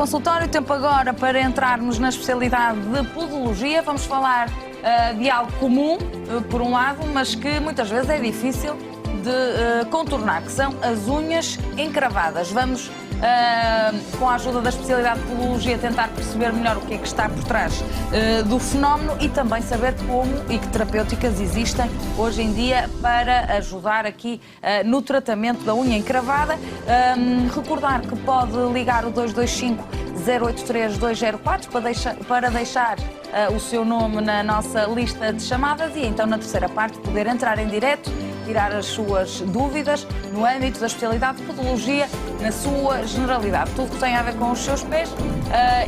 consultório, tempo agora para entrarmos na especialidade de podologia. Vamos falar de algo comum, por um lado, mas que muitas vezes é difícil de contornar, que são as unhas encravadas. Vamos, com a ajuda da especialidade de podologia, tentar perceber melhor o que é que está por trás do fenómeno e também saber como e que terapêuticas existem hoje em dia para ajudar aqui no tratamento da unha encravada. Recordar que pode ligar o 225-083-204 para deixar o seu nome na nossa lista de chamadas e então na terceira parte poder entrar em direto, tirar as suas dúvidas no âmbito da especialidade de podologia, na sua generalidade. Tudo que tem a ver com os seus pés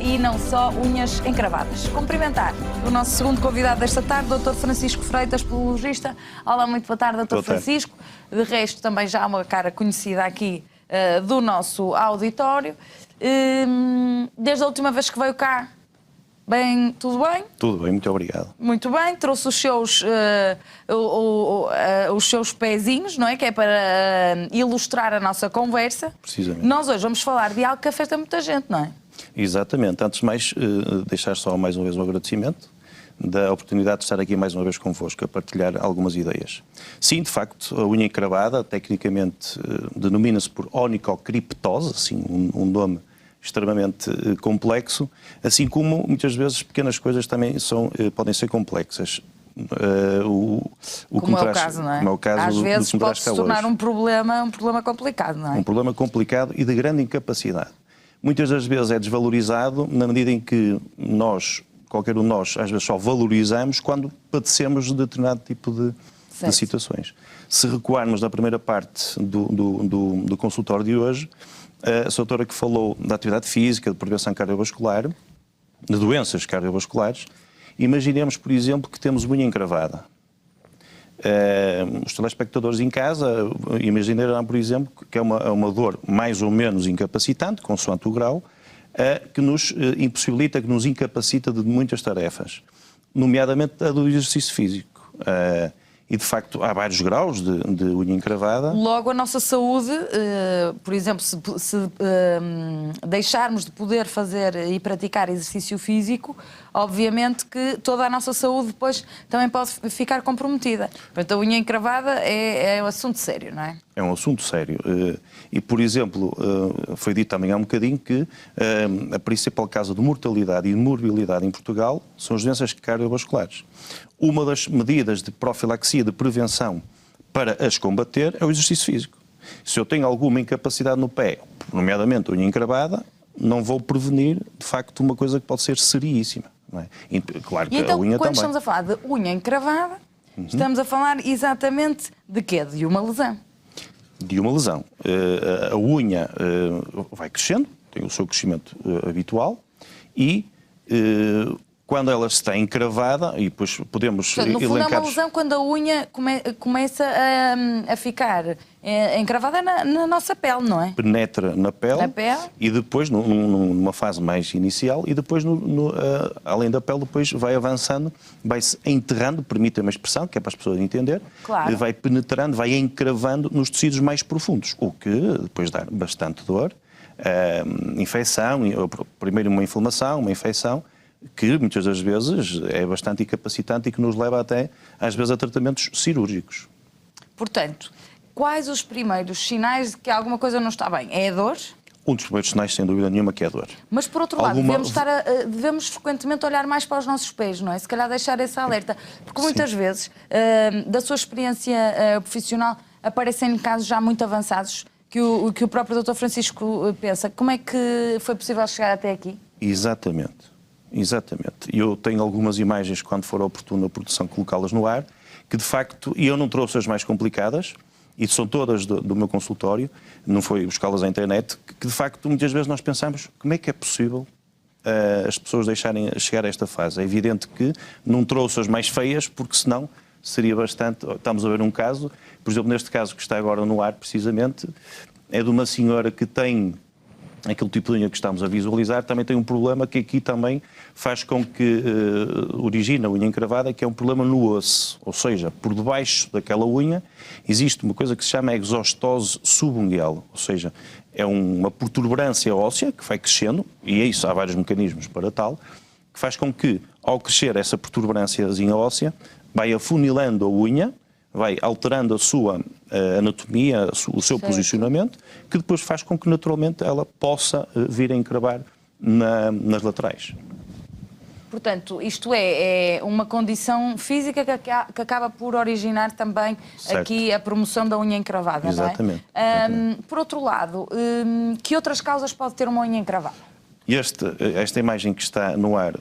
e não só unhas encravadas. Cumprimentar o nosso segundo convidado desta tarde, Dr. Francisco Freitas, podologista. Olá, muito boa tarde, Dr. Francisco. De resto, também já há uma cara conhecida aqui do nosso auditório. Desde a última vez que veio cá, bem, tudo bem? Tudo bem, muito obrigado. Muito bem, trouxe os seus pezinhos, não é? Que é para ilustrar a nossa conversa. Precisamente. Nós hoje vamos falar de algo que afeta muita gente, não é? Exatamente. Antes de mais, deixar só mais uma vez um agradecimento da oportunidade de estar aqui mais uma vez convosco a partilhar algumas ideias. Sim, de facto, a unha encravada, tecnicamente, denomina-se por onicocriptose, assim, um nome extremamente complexo, assim como muitas vezes pequenas coisas também podem ser complexas. Como é o caso, não é? Como é o caso às vezes pode se tornar hoje. um problema complicado, não é? Um problema complicado e de grande incapacidade. Muitas das vezes é desvalorizado na medida em que qualquer um de nós, às vezes só valorizamos quando padecemos de determinado tipo de situações. Se recuarmos na primeira parte do consultório de hoje, a doutora que falou da atividade física, de prevenção cardiovascular, de doenças cardiovasculares, imaginemos, por exemplo, que temos unha encravada. Os telespectadores em casa imaginarão, por exemplo, que é uma dor mais ou menos incapacitante, consoante o grau, que nos impossibilita, que nos incapacita de muitas tarefas, nomeadamente a do exercício físico. E, de facto, há vários graus de unha encravada. Logo, a nossa saúde, por exemplo, se deixarmos de poder fazer e praticar exercício físico, obviamente que toda a nossa saúde depois também pode ficar comprometida. Portanto, a unha encravada é um assunto sério, não é? É um assunto sério. E, por exemplo, foi dito também há um bocadinho que a principal causa de mortalidade e de morbilidade em Portugal são as doenças cardiovasculares. Uma das medidas de profilaxia, de prevenção para as combater, é o exercício físico. Se eu tenho alguma incapacidade no pé, nomeadamente unha encravada, não vou prevenir, de facto, uma coisa que pode ser seríssima. Não é? E, claro que então, a unha quando também. estamos a falar de unha encravada, estamos a falar exatamente de quê? De uma lesão. De uma lesão. A unha vai crescendo, tem o seu crescimento habitual e quando ela está encravada, e depois podemos Portanto, no fundo elencar... é uma lesão quando a unha começa a ficar encravada na nossa pele, não é? Penetra na pele e depois, numa fase mais inicial, e depois, além da pele, depois vai avançando, vai-se enterrando, permita-me a expressão, que é para as pessoas entenderem, claro. Vai penetrando, vai encravando nos tecidos mais profundos, o que depois dá bastante dor, infecção, primeiro uma inflamação, uma infecção, que muitas das vezes é bastante incapacitante e que nos leva até, às vezes, a tratamentos cirúrgicos. Portanto, quais os primeiros sinais de que alguma coisa não está bem? É a dor? Um dos primeiros sinais, sem dúvida nenhuma, que é a dor. Mas, por outro lado, devemos frequentemente olhar mais para os nossos pés, não é? Se calhar deixar esse alerta. Porque muitas vezes, da sua experiência profissional, aparecem casos já muito avançados que o próprio Dr. Francisco pensa. Como é que foi possível chegar até aqui? Exatamente. E eu tenho algumas imagens, quando for oportuno a produção, colocá-las no ar, que de facto, e eu não trouxe as mais complicadas, e são todas do meu consultório, não foi buscá-las à internet, que de facto muitas vezes nós pensamos como é que é possível as pessoas deixarem chegar a esta fase. É evidente que não trouxe as mais feias, porque senão seria bastante... Estamos a ver um caso, por exemplo, neste caso que está agora no ar, precisamente, é de uma senhora que tem aquele tipo de unha que estamos a visualizar, também tem um problema que aqui também faz com que origina a unha encravada, que é um problema no osso, ou seja, por debaixo daquela unha existe uma coisa que se chama exostose subungueal, ou seja, é uma protuberância óssea que vai crescendo, e é isso, há vários mecanismos para tal, que faz com que, ao crescer essa protuberânciazinha óssea, vai afunilando a unha, vai alterando a sua anatomia, o seu posicionamento, que depois faz com que naturalmente ela possa vir a encravar nas laterais. Portanto, isto é uma condição física que acaba por originar também aqui a promoção da unha encravada, exatamente, não é? exatamente. Por outro lado, que outras causas pode ter uma unha encravada? Esta imagem que está no ar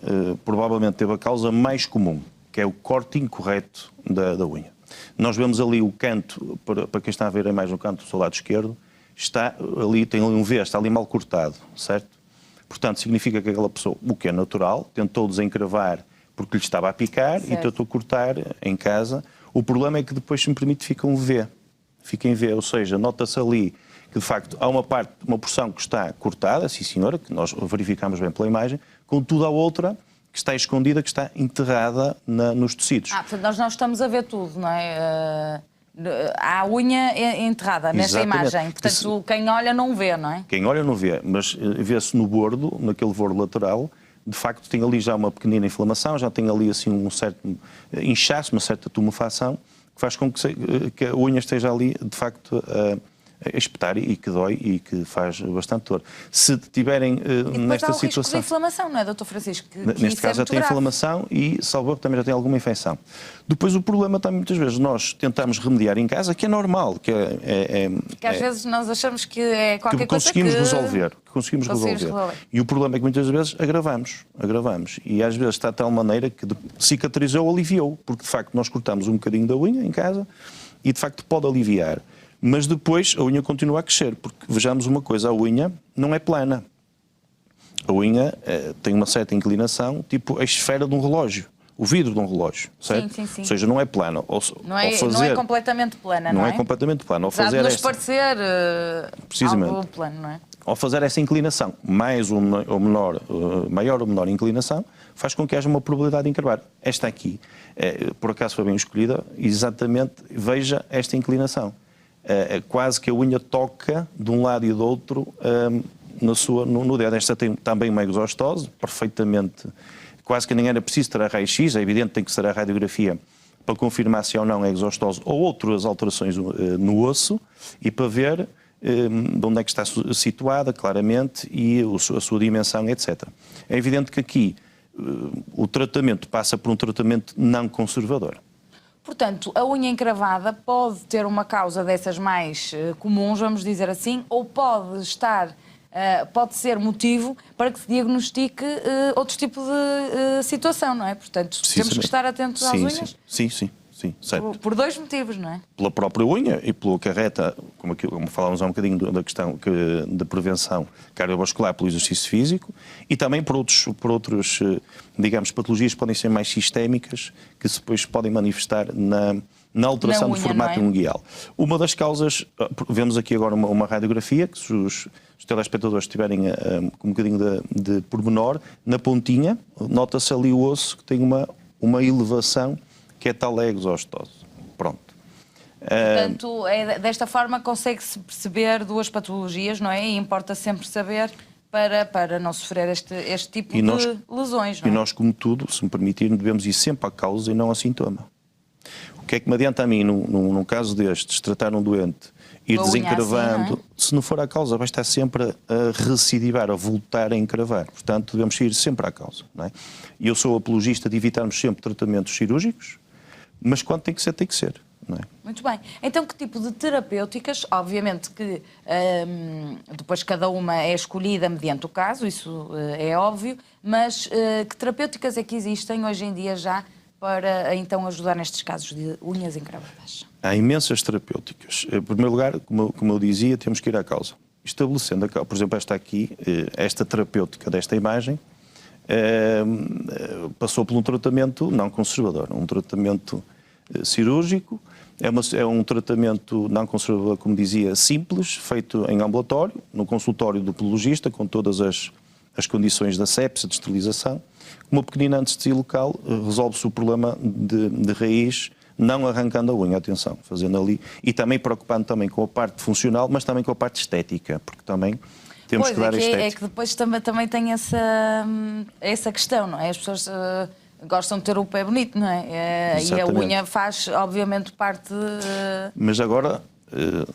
provavelmente teve a causa mais comum, que é o corte incorreto da unha. Nós vemos ali o canto, para quem está a ver a imagem, o canto do seu lado esquerdo, está ali, tem ali um V, está ali mal cortado, certo? Portanto, significa que aquela pessoa, o que é natural, tentou desencravar porque lhe estava a picar e tentou cortar em casa. O problema é que depois, se me permite, fica um V. Fica em V, ou seja, nota-se ali que de facto há uma porção que está cortada, sim senhora, que nós verificamos bem pela imagem, contudo há outra que está escondida, que está enterrada nos tecidos. Portanto, nós não estamos a ver tudo, não é? Há a unha enterrada nesta imagem, portanto quem olha não vê, não é? Quem olha não vê, mas vê-se no bordo, naquele bordo lateral, de facto tem ali já uma pequenina inflamação, já tem ali assim um certo inchaço, uma certa tumefação, que faz com que a unha esteja ali de facto a espetar e que dói e que faz bastante dor. Se tiverem nesta situação... Risco de inflamação, não é, Dr. Francisco? Neste caso já tem inflamação e, salvo também já tem alguma infecção. Depois o problema também muitas vezes nós tentamos remediar em casa, que é normal, que às vezes nós achamos que é qualquer coisa que... Conseguimos resolver. E o problema é que muitas vezes agravamos. E às vezes está de tal maneira que cicatrizou ou aliviou, porque de facto nós cortamos um bocadinho da unha em casa e de facto pode aliviar. Mas depois a unha continua a crescer, porque vejamos uma coisa, a unha não é plana. A unha tem uma certa inclinação, tipo a esfera de um relógio, o vidro de um relógio, certo? Sim. Ou seja, não é plana. Não é completamente plana, não é? Não é completamente plana. Apesar de nos parecer algo plano, não é? Ao fazer essa inclinação, maior ou menor inclinação, faz com que haja uma probabilidade de encravar. Esta aqui, por acaso foi bem escolhida, exatamente, veja esta inclinação. Quase que a unha toca de um lado e do outro no dedo. Esta tem também uma exostose, perfeitamente, quase que nem era preciso ter a raio-x, é evidente que tem que ser a radiografia para confirmar se ou não é exostose ou outras alterações no osso e para ver de onde é que está situada, claramente, e a sua dimensão, etc. É evidente que aqui o tratamento passa por um tratamento não conservador. Portanto, a unha encravada pode ter uma causa dessas mais comuns, vamos dizer assim, ou pode ser motivo para que se diagnostique outro tipo de situação, não é? Portanto, temos que estar atentos às unhas? Sim, certo. Por dois motivos, não é? Pela própria unha e pelo acarreta, como falávamos há um bocadinho da questão da prevenção cardiovascular pelo exercício físico, e também por outros, digamos, patologias que podem ser mais sistémicas, que depois podem manifestar na alteração do formato unguial. Uma das causas, vemos aqui agora uma radiografia, que se os telespectadores estiverem com um bocadinho de pormenor, na pontinha, nota-se ali o osso que tem uma elevação, que é tal exostose. Pronto. Portanto, desta forma consegue-se perceber duas patologias, não é? E importa sempre saber para não sofrer este tipo de lesões, não é? E nós, como tudo, se me permitirem, devemos ir sempre à causa e não ao sintoma. O que é que me adianta a mim, num caso destes, tratar um doente, ir desencravando, assim, se não for à causa, vai estar sempre a recidivar, a voltar a encravar. Portanto, devemos ir sempre à causa, não é? E eu sou apologista de evitarmos sempre tratamentos cirúrgicos, mas quando tem que ser, tem que ser. Não é? Muito bem. Então, que tipo de terapêuticas, obviamente que depois cada uma é escolhida mediante o caso, isso é óbvio, mas que terapêuticas é que existem hoje em dia já para então ajudar nestes casos de unhas encravadas? Há imensas terapêuticas. Em primeiro lugar, como eu dizia, temos que ir à causa. Estabelecendo a causa. Por exemplo, esta terapêutica desta imagem, passou por um tratamento não conservador, um tratamento cirúrgico, é um tratamento não conservador, como dizia, simples, feito em ambulatório, no consultório do podologista, com todas as condições da sepsia, de esterilização. Uma pequenina anestesia local resolve-se o problema de raiz não arrancando a unha, atenção, fazendo ali, e também preocupando também com a parte funcional, mas também com a parte estética, porque também temos que dar a estética. É que depois também tem essa questão, não é? As pessoas gostam de ter o pé bonito, não é? E a unha faz, obviamente, parte... Mas agora,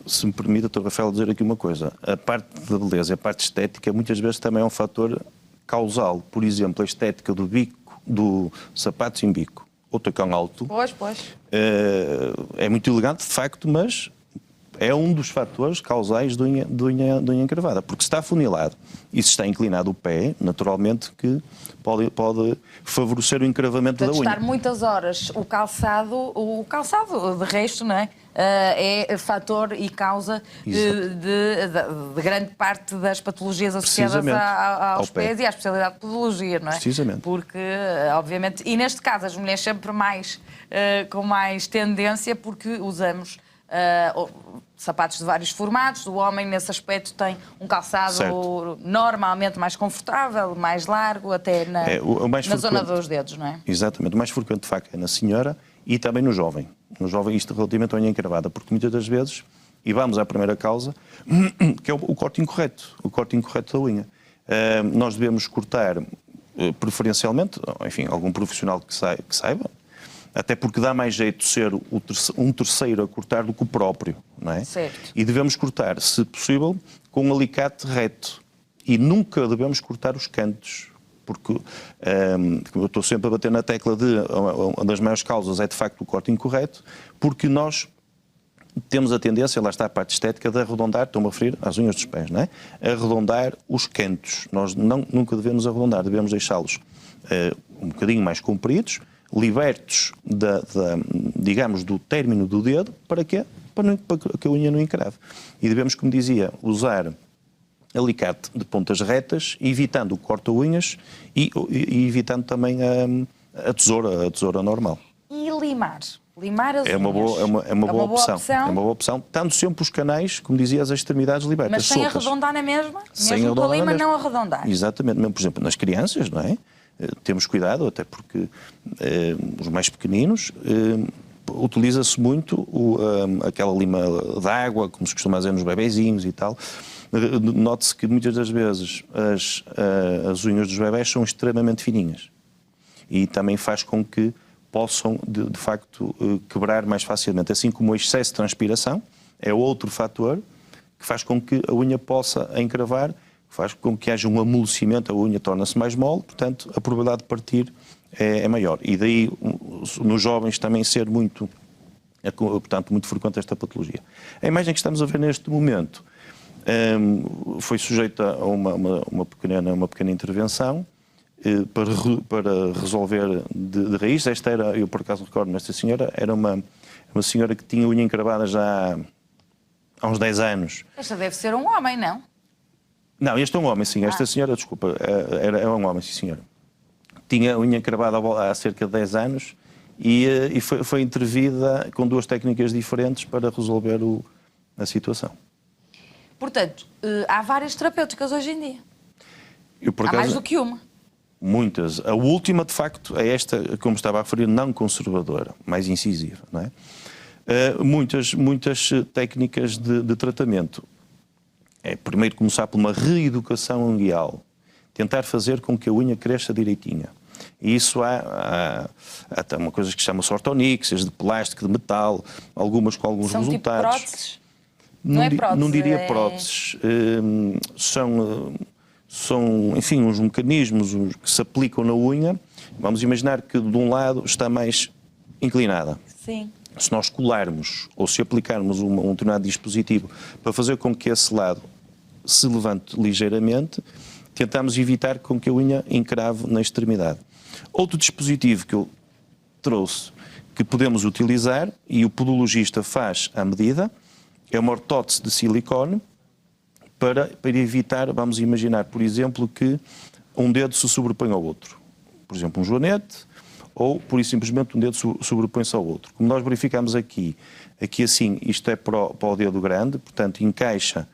se me permite, Dr. Rafael, dizer aqui uma coisa. A parte da beleza, a parte estética, muitas vezes também é um fator causal. Por exemplo, a estética do bico, do sapato sem bico, ou tacão alto. Pois. É muito elegante, de facto, mas é um dos fatores causais de unha encravada. Porque se está afunilado e se está inclinado o pé, naturalmente que pode favorecer o encravamento da unha. Estar muitas horas o calçado de resto, não é? É fator e causa de grande parte das patologias associadas aos pés e à especialidade de podologia, não é? Precisamente. Porque, obviamente, e neste caso as mulheres sempre com mais tendência, porque usamos sapatos de vários formatos. O homem, nesse aspecto, tem um calçado normalmente mais confortável, mais largo, até na zona dos dedos, não é? Exatamente. O mais frequente, de facto, é na senhora e também no jovem. No jovem, isto relativamente à unha encravada, porque muitas das vezes, e vamos à primeira causa, que é o corte incorreto da unha. Nós devemos cortar, preferencialmente, enfim, algum profissional que saiba, até porque dá mais jeito ser um terceiro a cortar do que o próprio, não é? Certo. E devemos cortar, se possível, com um alicate reto. E nunca devemos cortar os cantos, porque eu estou sempre a bater na tecla de uma das maiores causas é de facto o corte incorreto, porque nós temos a tendência, lá está a parte estética, de arredondar, estou-me a referir às unhas dos pés, não é? Arredondar os cantos. Nós nunca devemos arredondar, devemos deixá-los um bocadinho mais compridos, libertos digamos, do término do dedo, para quê? Para que a unha não encrave. E devemos, como dizia, usar alicate de pontas retas, evitando o corta-unhas e evitando também a tesoura normal. E limar? Limar as unhas? É uma boa opção. É uma boa opção, estando sempre os canais, como dizia, as extremidades libertas. Mas sem soltas. arredondar na mesma? Sem mesmo com a lima, mesmo. não arredondar? Exatamente. Mesmo, por exemplo, nas crianças, não é? Temos cuidado, até porque os mais pequeninos utiliza-se muito aquela lima d'água, como se costuma dizer nos bebezinhos e tal. Note-se que muitas das vezes as unhas dos bebés são extremamente fininhas e também faz com que possam, de facto, quebrar mais facilmente. Assim como o excesso de transpiração é outro fator que faz com que a unha possa encravar, faz com que haja um amolecimento, a unha torna-se mais mole, portanto, a probabilidade de partir é maior. E daí, nos jovens, também ser muito frequente esta patologia. A imagem que estamos a ver neste momento foi sujeita a uma pequena intervenção para resolver de raiz. Esta era, eu por acaso recordo-me, esta senhora era uma senhora que tinha unha encravada já há uns 10 anos. Esta deve ser um homem, não? Não, este é um homem, sim. Esta senhora, desculpa, é um homem, sim, senhora. Tinha a unha encravada há cerca de 10 anos e foi intervida com 2 técnicas diferentes para resolver a situação. Portanto, há várias terapêuticas hoje em dia. Há mais do que uma. Muitas. A última, de facto, é esta, como estava a referir, não conservadora, mais incisiva, não é? Muitas técnicas de tratamento. É primeiro começar por uma reeducação unguial, tentar fazer com que a unha cresça direitinha. E isso há até uma coisa que chama-se ortoníxes, de plástico, de metal, algumas com alguns resultados. Tipo próteses? Não é prótese? Não diria próteses. São, enfim, uns mecanismos que se aplicam na unha. Vamos imaginar que de um lado está mais inclinada. Sim. Se nós colarmos ou se aplicarmos um determinado dispositivo para fazer com que esse lado se levante ligeiramente, tentamos evitar com que a unha encrave na extremidade. Outro dispositivo que eu trouxe, que podemos utilizar, e o podologista faz à medida, é uma ortótese de silicone para evitar, vamos imaginar, por exemplo, que um dedo se sobrepõe ao outro. Por exemplo, um joanete, ou, por isso, simplesmente um dedo sobrepõe-se ao outro. Como nós verificamos aqui assim, isto é para o dedo grande, portanto, encaixa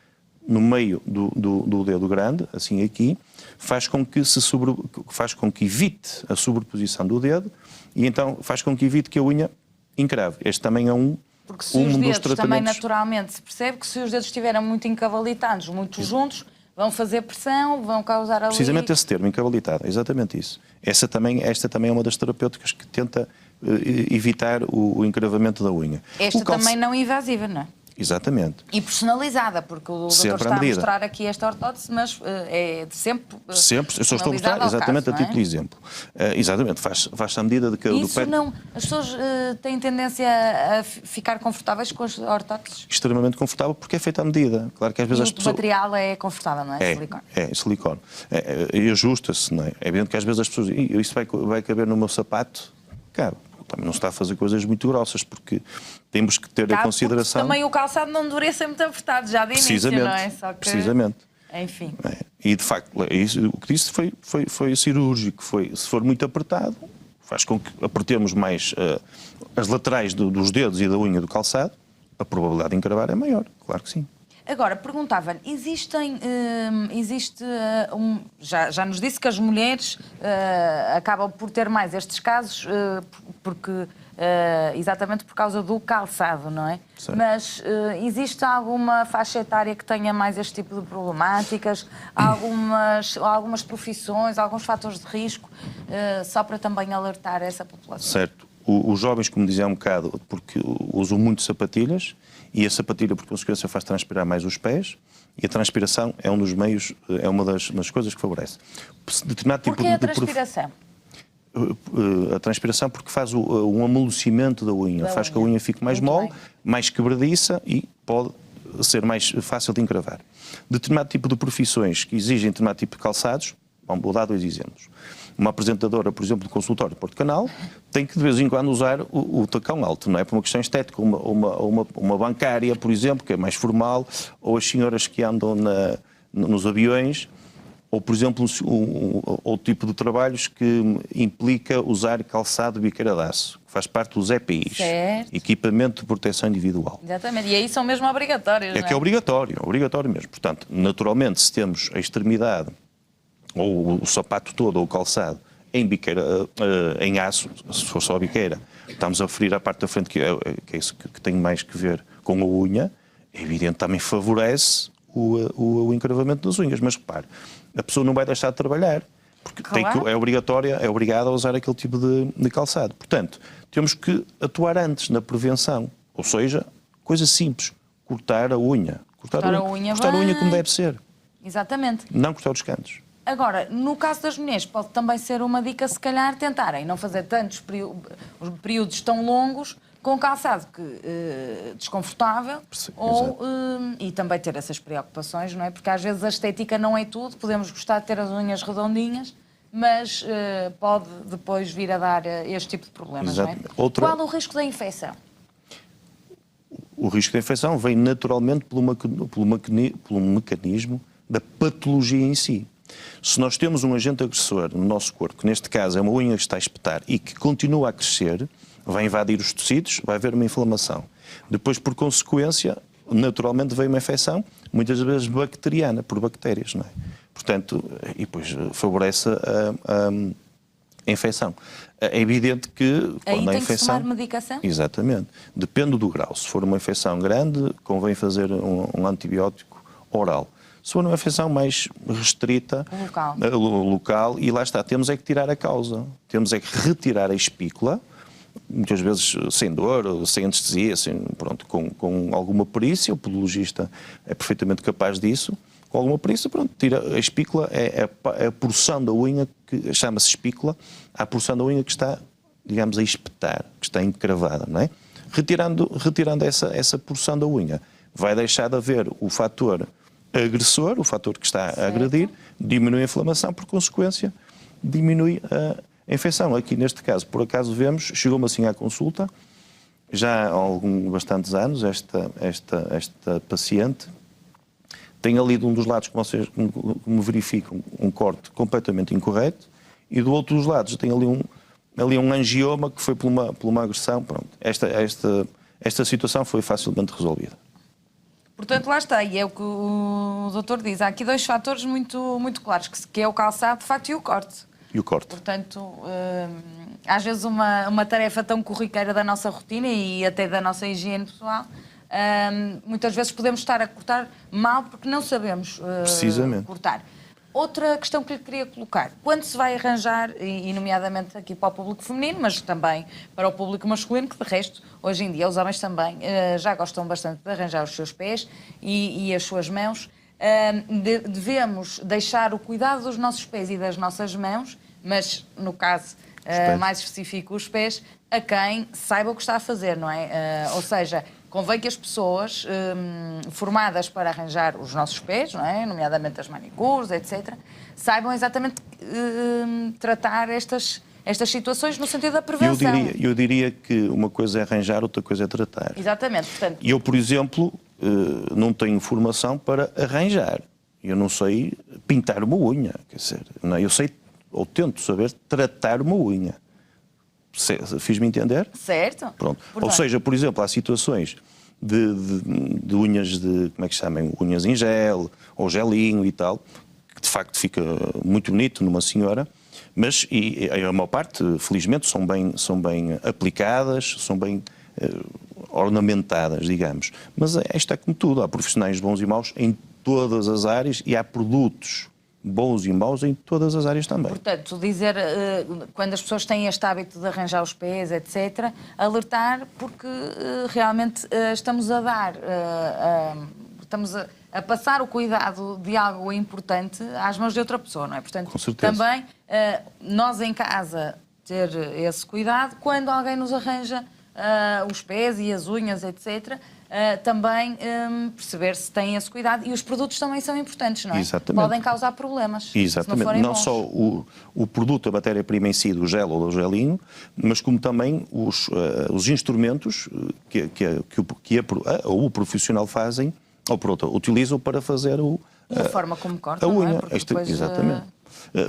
no meio do dedo grande, assim aqui, faz com que evite a sobreposição do dedo e então faz com que evite que a unha encrave. Este também é porque se os dos dedos tratamentos. também naturalmente se percebe que se os dedos estiverem muito encavalitados, muito juntos, vão fazer pressão, vão causar ali... Precisamente esse termo, encavalitado, exatamente isso. Esta também é uma das terapêuticas que tenta evitar o encravamento da unha. Esta também não invasiva, não é? Exatamente. E personalizada, porque o doutor está a mostrar aqui esta ortótese, mas é sempre eu só estou a mostrar exatamente caso, a título de exemplo. Exatamente, faz-se à medida de que do pé. Não, as pessoas têm tendência a ficar confortáveis com as ortóteses? Extremamente confortável, porque é feita à medida. Claro que às vezes o material é confortável, não é? Silicone. É silicone. E ajusta-se, não é? É evidente que às vezes as pessoas dizem, isso vai caber no meu sapato. Cabe. Também não se está a fazer coisas muito grossas, porque temos que ter a consideração... Também o calçado não deveria ser muito apertado, já de início, não é? Só que... Precisamente. Enfim. E, de facto, o que disse foi cirúrgico. Se for muito apertado, faz com que apertemos mais as laterais dos dedos e da unha do calçado, a probabilidade de encravar é maior, claro que sim. Agora, perguntava-lhe, já nos disse que as mulheres acabam por ter mais estes casos exatamente por causa do calçado, não é? Certo. Mas existe alguma faixa etária que tenha mais este tipo de problemáticas? Algumas profissões, alguns fatores de risco, só para também alertar essa população? Certo. Os jovens, como dizia há um bocado, porque usam muito sapatilhas, e a sapatilha, por consequência, faz transpirar mais os pés, e a transpiração é um dos meios, é uma das coisas que favorece. Porquê a transpiração? A transpiração porque faz um amolecimento da unha, faz que a unha fique mais mole, mais quebradiça e pode ser mais fácil de encravar. Determinado tipo de profissões que exigem determinado tipo de calçados, vou dar 2 exemplos. Uma apresentadora, por exemplo, de consultório de Porto Canal, tem que de vez em quando usar o tacão alto, não é? Por uma questão estética. Uma bancária, por exemplo, que é mais formal, ou as senhoras que andam nos aviões, ou, por exemplo, outro tipo de trabalhos que implica usar calçado biqueira de aço, que faz parte dos EPIs, certo. Equipamento de Proteção Individual. Exatamente, e aí são mesmo obrigatórios, não é? Que é obrigatório mesmo. Portanto, naturalmente, se temos a extremidade, ou o sapato todo, ou o calçado, em biqueira, em aço, se for só a biqueira, estamos a referir à parte da frente, que é isso que tem mais que ver com a unha, é evidente, também favorece o encravamento das unhas. Mas repare, a pessoa não vai deixar de trabalhar, porque claro. é obrigada a usar aquele tipo de calçado. Portanto, temos que atuar antes na prevenção, ou seja, coisa simples, cortar a unha. Cortar a unha como deve ser. Exatamente. Não cortar os cantos. Agora, no caso das mulheres, pode também ser uma dica, se calhar, tentarem não fazer tantos períodos tão longos com calçado desconfortável e também ter essas preocupações, não é? Porque às vezes a estética não é tudo, podemos gostar de ter as unhas redondinhas, mas pode depois vir a dar este tipo de problemas, exatamente. Não é? Qual o risco da infecção? O risco da infecção vem naturalmente pelo mecanismo da patologia em si. Se nós temos um agente agressor no nosso corpo, que neste caso é uma unha que está a espetar e que continua a crescer, vai invadir os tecidos, vai haver uma inflamação. Depois, por consequência, naturalmente vem uma infecção, muitas vezes bacteriana, por bactérias, não é? Portanto, e depois favorece a infecção. É evidente que quando a infecção... Aí tem que tomar medicação? Exatamente. Depende do grau. Se for uma infecção grande, convém fazer um antibiótico oral. Se for uma infecção mais restrita, local, e lá está, temos é que tirar a causa. Temos é que retirar a espícula, muitas vezes sem dor, sem anestesia, com alguma perícia, o podologista é perfeitamente capaz disso. Com alguma perícia, tira a espícula, é a porção da unha, que chama-se espícula, a porção da unha que está, digamos, a espetar, que está encravada, não é? Retirando essa porção da unha, vai deixar de haver o fator agressor, o fator que está a agredir, diminui a inflamação, por consequência, diminui a infecção. Aqui, neste caso, por acaso vemos, chegou-me assim à consulta, já há bastantes anos, esta paciente tem ali de um dos lados, como verificam, um corte completamente incorreto, e do outro dos lados tem ali um angioma que foi por uma agressão. Pronto. Esta situação foi facilmente resolvida. Portanto, lá está, e é o que o doutor diz. Há aqui 2 fatores muito, muito claros, que é o calçado, de facto, e o corte. E o corte. Portanto, às vezes uma tarefa tão corriqueira da nossa rotina e até da nossa higiene pessoal, muitas vezes podemos estar a cortar mal porque não sabemos cortar. Outra questão que lhe queria colocar, quando se vai arranjar, e nomeadamente aqui para o público feminino, mas também para o público masculino, que de resto, hoje em dia, os homens também já gostam bastante de arranjar os seus pés e as suas mãos, devemos deixar o cuidado dos nossos pés e das nossas mãos, mas no caso mais específico os pés, a quem saiba o que está a fazer, não é? Ou seja, convém que as pessoas formadas para arranjar os nossos pés, não é? Nomeadamente as manicures, etc., saibam exatamente tratar estas situações no sentido da prevenção. Eu diria que uma coisa é arranjar, outra coisa é tratar. Exatamente. Portanto, eu, por exemplo, não tenho formação para arranjar. Eu não sei pintar uma unha. Quer dizer, não, eu sei, ou tento saber, tratar uma unha. Fiz-me entender? Certo. Pronto. Ou seja, por exemplo, há situações de unhas como é que se chamam? Unhas em gel, ou gelinho e tal, que de facto fica muito bonito numa senhora, mas a maior parte, felizmente, são bem aplicadas, são bem ornamentadas, digamos. Mas isto é como tudo, há profissionais bons e maus em todas as áreas e há produtos bons e maus em todas as áreas também. Portanto, dizer, quando as pessoas têm este hábito de arranjar os pés, etc., alertar porque realmente estamos a dar, estamos a passar o cuidado de algo importante às mãos de outra pessoa, não é? Portanto, com certeza. Também nós em casa ter esse cuidado quando alguém nos arranja os pés e as unhas, etc., também perceber se têm esse cuidado, e os produtos também são importantes, não é? Exatamente. Podem causar problemas. Exatamente. Se não forem não bons. Só o produto, a matéria-prima em si, do gel ou do gelinho, mas como também os instrumentos que o profissional fazem, ou por outra, utilizam para fazer E a forma como cortam, a unha. não é? Depois, exatamente.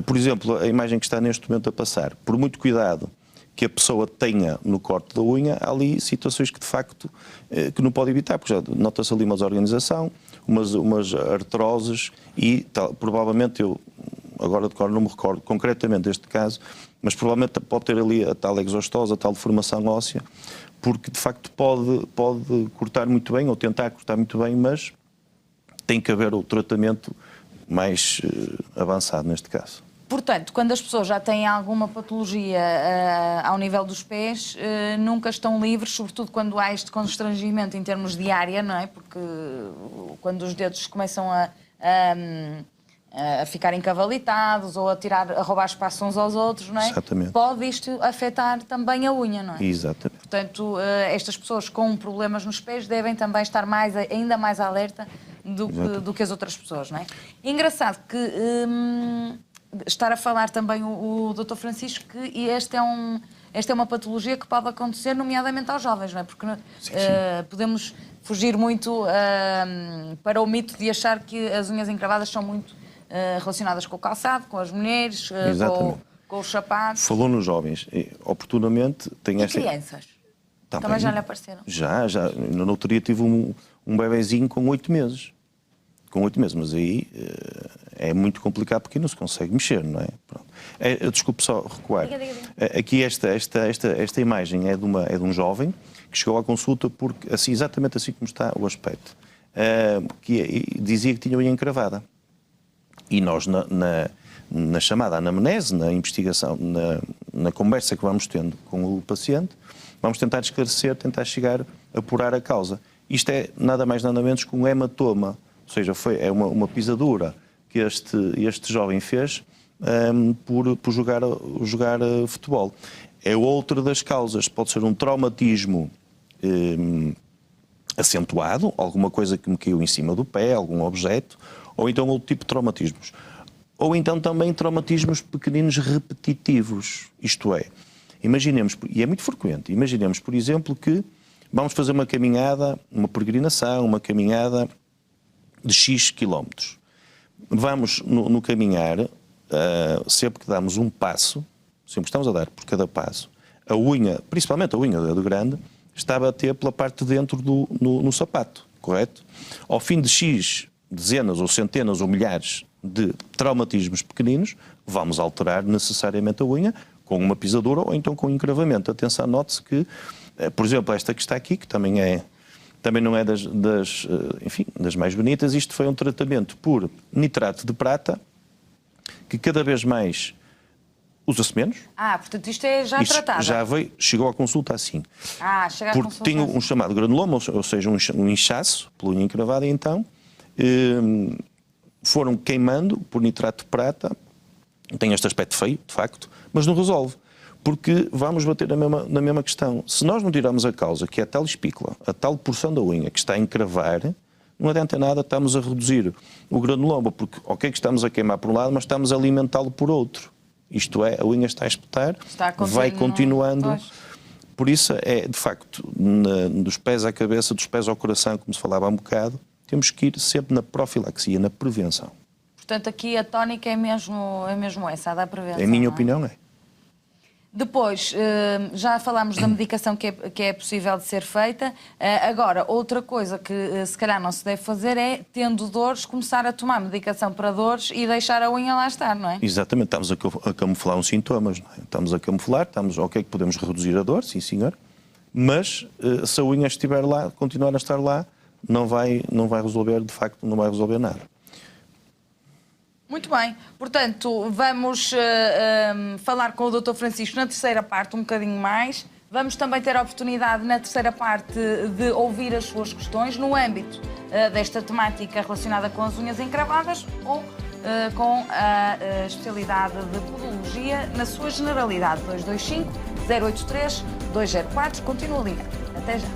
Por exemplo, a imagem que está neste momento a passar, por muito cuidado que a pessoa tenha no corte da unha, há ali situações que de facto que não pode evitar, porque já nota-se ali uma desorganização, umas artroses e tal, provavelmente eu agora de cor não me recordo concretamente deste caso, mas provavelmente pode ter ali a tal exostose, a tal deformação óssea, porque de facto pode cortar muito bem ou tentar cortar muito bem, mas tem que haver o tratamento mais avançado neste caso. Portanto, quando as pessoas já têm alguma patologia ao nível dos pés, nunca estão livres, sobretudo quando há este constrangimento em termos de área, não é? Porque quando os dedos começam a ficar encavalitados ou a roubar espaço uns aos outros, não é? Exatamente. Pode isto afetar também a unha, não é? Exatamente. Portanto, estas pessoas com problemas nos pés devem também estar ainda mais alerta do que as outras pessoas, não é? Engraçado que estar a falar também o Dr. Francisco que esta é uma patologia que pode acontecer nomeadamente aos jovens, não é? Porque sim. Podemos fugir muito para o mito de achar que as unhas encravadas são muito relacionadas com o calçado, com as mulheres, com os sapatos. Falou nos jovens. Oportunamente tem esta... crianças? Também já lhe apareceram? Já. No outro dia tive um bebezinho com 8 meses. Com 8 meses, mas aí é muito complicado porque não se consegue mexer, não é? Pronto. Desculpe só recuar. Diga. Aqui esta imagem é de um jovem que chegou à consulta porque, assim, exatamente assim como está o aspecto, dizia que tinha unha encravada. E nós, na chamada anamnese, na investigação, na conversa que vamos tendo com o paciente, vamos tentar esclarecer, tentar chegar a apurar a causa. Isto é nada mais nada menos que um hematoma. Ou seja, é uma pisadura que este jovem fez por jogar futebol. É outra das causas. Pode ser um traumatismo acentuado, alguma coisa que me caiu em cima do pé, algum objeto, ou então outro tipo de traumatismos. Ou então também traumatismos pequeninos repetitivos. Isto é, imaginemos, e é muito frequente, imaginemos, por exemplo, que vamos fazer uma caminhada, uma peregrinação, uma caminhada de X quilómetros. Vamos no caminhar, sempre que damos um passo, sempre que estamos a dar por cada passo, a unha, principalmente a unha do dedo grande, está a bater pela parte de dentro no sapato, correto? Ao fim de X dezenas ou centenas ou milhares de traumatismos pequeninos, vamos alterar necessariamente a unha com uma pisadura ou então com encravamento. Atenção, note-se que, por exemplo, esta que está aqui, que também não é das mais bonitas, isto foi um tratamento por nitrato de prata, que cada vez mais usa-se menos. Portanto isto é já tratado. Já chegou à consulta assim. Chega à porque consulta tinha assim. um chamado granuloma, ou seja, um inchaço pela unha encravada, e então foram queimando por nitrato de prata. Tem este aspecto feio, de facto, mas não resolve. Porque vamos bater na mesma questão. Se nós não tirarmos a causa, que é a tal espícula, a tal porção da unha que está a encravar, não adianta nada, estamos a reduzir o granuloma, porque que estamos a queimar por um lado, mas estamos a alimentá-lo por outro. Isto é, a unha está a espetar, vai continuando. Pois. Por isso é, de facto, dos pés à cabeça, dos pés ao coração, como se falava há um bocado, temos que ir sempre na profilaxia, na prevenção. Portanto, aqui a tónica é mesmo essa, a da prevenção. Em minha opinião, é. Depois, já falámos da medicação que é possível de ser feita. Agora, outra coisa que se calhar não se deve fazer é, tendo dores, começar a tomar medicação para dores e deixar a unha lá estar, não é? Exatamente, estamos a camuflar uns sintomas, não é? Estamos a camuflar, que podemos reduzir a dor, sim senhor, mas se a unha estiver lá, continuar a estar lá, não vai resolver, de facto, não vai resolver nada. Muito bem, portanto, vamos falar com o Dr. Francisco na terceira parte um bocadinho mais. Vamos também ter a oportunidade na terceira parte de ouvir as suas questões no âmbito desta temática relacionada com as unhas encravadas ou com a especialidade de podologia na sua generalidade. 225 083 204, continua ligado. Até já.